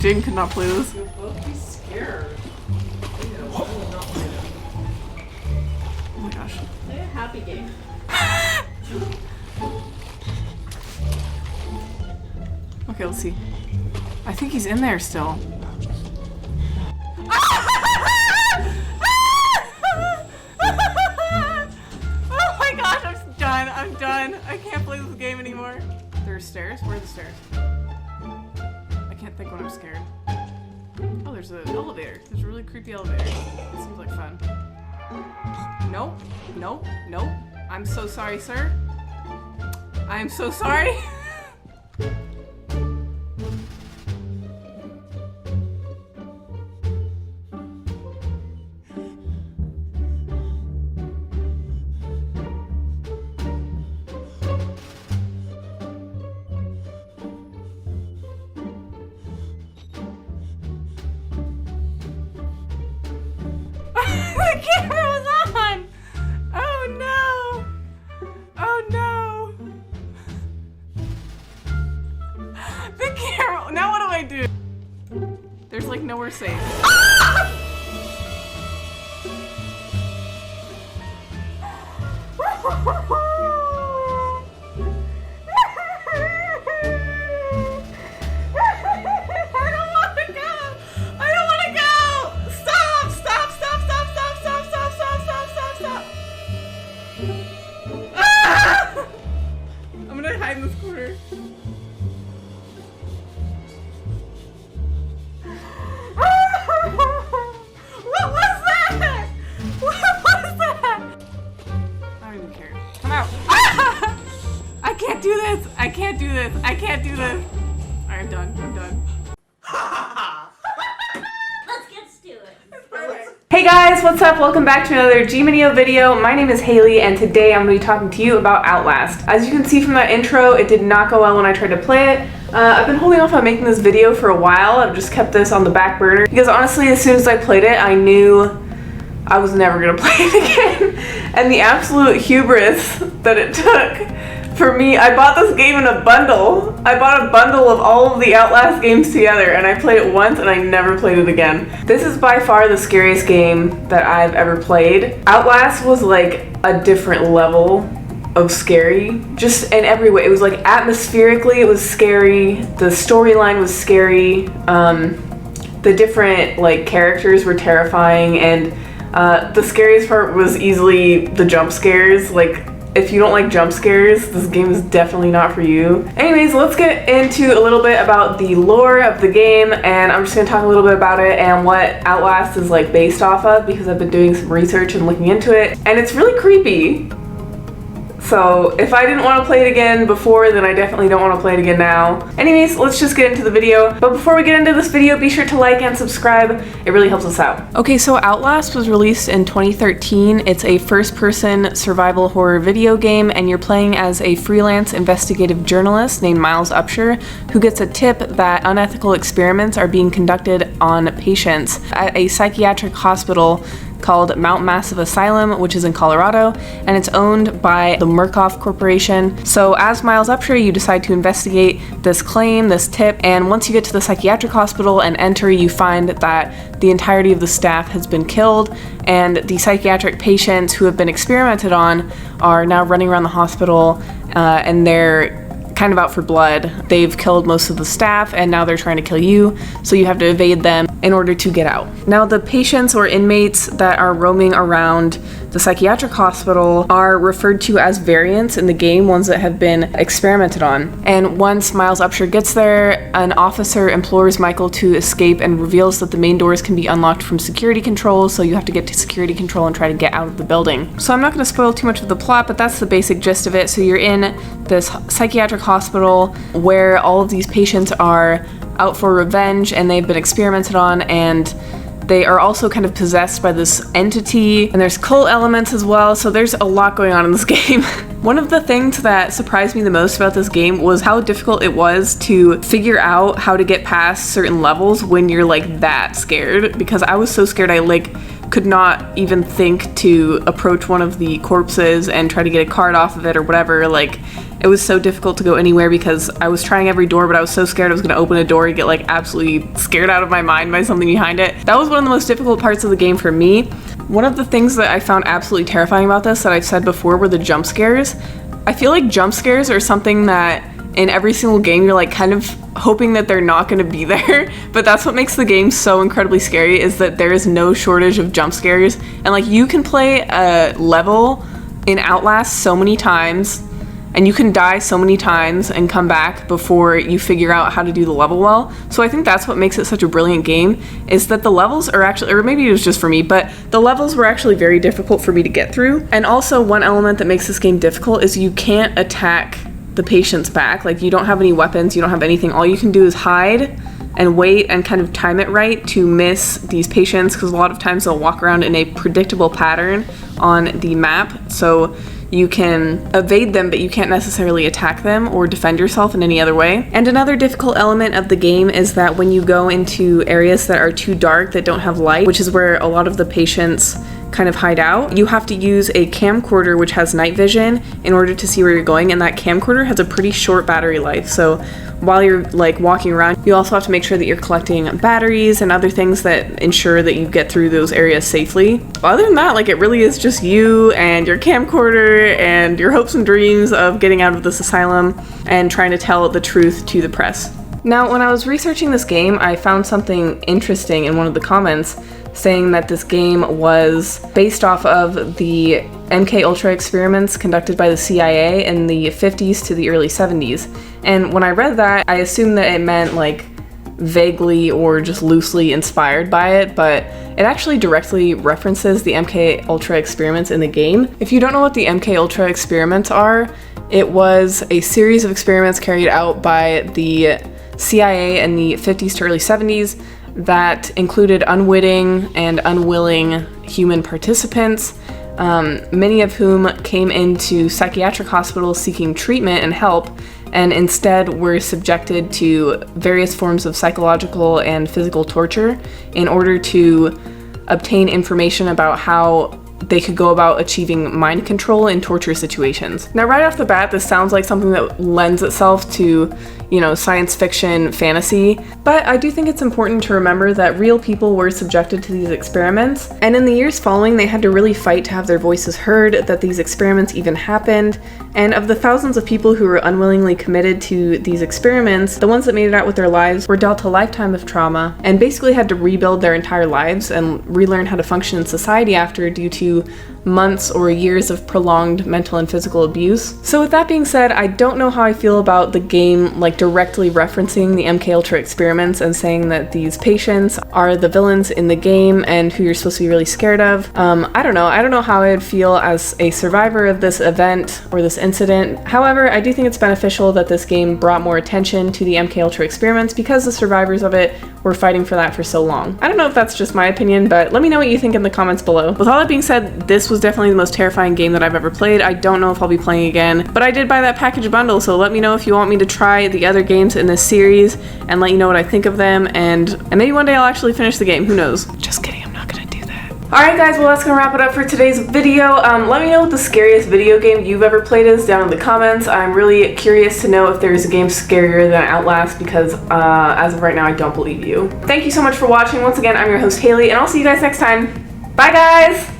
Jane could not play this. You'll both be scared. Oh my gosh. Play a happy game. Okay, let's see. I think he's in there still. Oh my gosh, I'm done. I'm done. I can't play this game anymore. There are stairs? Where are the stairs? I can't think when I'm scared. Oh, there's an elevator. There's a really creepy elevator. It seems like fun. Nope. Nope. Nope. I'm so sorry, sir. I am so sorry. The camera was on! Oh no! Oh no! The camera. Now what do I do? There's like nowhere safe. In this corner. What was that? What was that? I don't even care. Come out. I can't do this. I can't do this. I can't do this. Alright, I'm done. I'm done. Let's get to it. Hey guys, what's up? Welcome back to another G-Mineo video. My name is Haley and today I'm going to be talking to you about Outlast. As you can see from that intro, it did not go well when I tried to play it. I've been holding off on making this video for a while. I've just kept this on the back burner because honestly, as soon as I played it, I knew I was never going to play it again. And the absolute hubris that it took for me, I bought this game in a bundle. I bought a bundle of all of the Outlast games together and I played it once and I never played it again. This is by far the scariest game that I've ever played. Outlast was like a different level of scary, just in every way. It was like atmospherically it was scary, the storyline was scary, the different like characters were terrifying, and the scariest part was easily the jump scares. Like, if you don't like jump scares, this game is definitely not for you. Anyways, let's get into a little bit about the lore of the game, and I'm just gonna talk a little bit about it and what Outlast is like based off of, because I've been doing some research and looking into it, and it's really creepy. So if I didn't want to play it again before, then I definitely don't want to play it again now. Anyways, let's just get into the video. But before we get into this video, be sure to like and subscribe. It really helps us out. Okay, so Outlast was released in 2013. It's a first-person survival horror video game, and you're playing as a freelance investigative journalist named Miles Upshur, who gets a tip that unethical experiments are being conducted on patients at a psychiatric hospital called Mount Massive Asylum, which is in Colorado, and it's owned by the Murkoff Corporation. So as Miles Upshur, you decide to investigate this claim, this tip, and once you get to the psychiatric hospital and enter, you find that the entirety of the staff has been killed, and the psychiatric patients who have been experimented on are now running around the hospital, and they're kind of out for blood. They've killed most of the staff and now they're trying to kill you, so you have to evade them in order to get out. Now, the patients or inmates that are roaming around the psychiatric hospital are referred to as variants in the game, ones that have been experimented on. And once Miles Upshur gets there, an officer implores Michael to escape and reveals that the main doors can be unlocked from security control, so you have to get to security control and try to get out of the building. So I'm not going to spoil too much of the plot, but that's the basic gist of it. So you're in this psychiatric hospital where all of these patients are out for revenge and they've been experimented on, and they are also kind of possessed by this entity, and there's cult elements as well, so there's a lot going on in this game. One of the things that surprised me the most about this game was how difficult it was to figure out how to get past certain levels when you're like that scared, because I was so scared I like could not even think to approach one of the corpses and try to get a card off of it or whatever. Like, it was so difficult to go anywhere because I was trying every door, but I was so scared I was going to open a door and get like absolutely scared out of my mind by something behind it. That was one of the most difficult parts of the game for me. One of the things that I found absolutely terrifying about this that I've said before were the jump scares. I feel like jump scares are something that in every single game you're like kind of hoping that they're not going to be there, but that's what makes the game so incredibly scary, is that there is no shortage of jump scares. And like, you can play a level in Outlast so many times and you can die so many times and come back before you figure out how to do the level well. So I think that's what makes it such a brilliant game, is that the levels are actually, or maybe it was just for me, but the levels were actually very difficult for me to get through. And also, one element that makes this game difficult is you can't attack the patient's back. Like, you don't have any weapons, you don't have anything. All you can do is hide and wait and kind of time it right to miss these patients, because a lot of times they'll walk around in a predictable pattern on the map. So you can evade them, but you can't necessarily attack them or defend yourself in any other way. And another difficult element of the game is that when you go into areas that are too dark, that don't have light, which is where a lot of the patients kind of hide out, you have to use a camcorder which has night vision in order to see where you're going, and that camcorder has a pretty short battery life. So while you're like walking around, you also have to make sure that you're collecting batteries and other things that ensure that you get through those areas safely. Other than that, like, it really is just you and your camcorder and your hopes and dreams of getting out of this asylum and trying to tell the truth to the press. Now, when I was researching this game, I found something interesting in one of the comments saying that this game was based off of the MK Ultra experiments conducted by the CIA in the 50s to the early 70s. And when I read that, I assumed that it meant like vaguely or just loosely inspired by it, but it actually directly references the MK Ultra experiments in the game. If you don't know what the MK Ultra experiments are, it was a series of experiments carried out by the CIA in the 50s to early 70s that included unwitting and unwilling human participants, many of whom came into psychiatric hospitals seeking treatment and help, and instead were subjected to various forms of psychological and physical torture in order to obtain information about how they could go about achieving mind control in torture situations. Now, right off the bat, this sounds like something that lends itself to, you know, science fiction fantasy, but I do think it's important to remember that real people were subjected to these experiments, and in the years following, they had to really fight to have their voices heard, that these experiments even happened. And of the thousands of people who were unwillingly committed to these experiments, the ones that made it out with their lives were dealt a lifetime of trauma and basically had to rebuild their entire lives and relearn how to function in society after, due to months or years of prolonged mental and physical abuse. So with that being said, I don't know how I feel about the game like directly referencing the MK Ultra experiments and saying that these patients are the villains in the game and who you're supposed to be really scared of. I don't know how I would feel as a survivor of this event or this incident. However, I do think it's beneficial that this game brought more attention to the MK Ultra experiments because the survivors of it were fighting for that for so long. I don't know if that's just my opinion, but let me know what you think in the comments below. With all that being said, this was definitely the most terrifying game that I've ever played. I don't know if I'll be playing again, but I did buy that package bundle, so let me know if you want me to try the other games in this series and let you know what I think of them, and maybe one day I'll actually finish the game. Who knows? Just kidding, I'm not gonna do that. Alright guys, well that's gonna wrap it up for today's video. Let me know what the scariest video game you've ever played is down in the comments. I'm really curious to know if there's a game scarier than Outlast, because as of right now I don't believe you. Thank you so much for watching. Once again, I'm your host Haley, and I'll see you guys next time. Bye guys!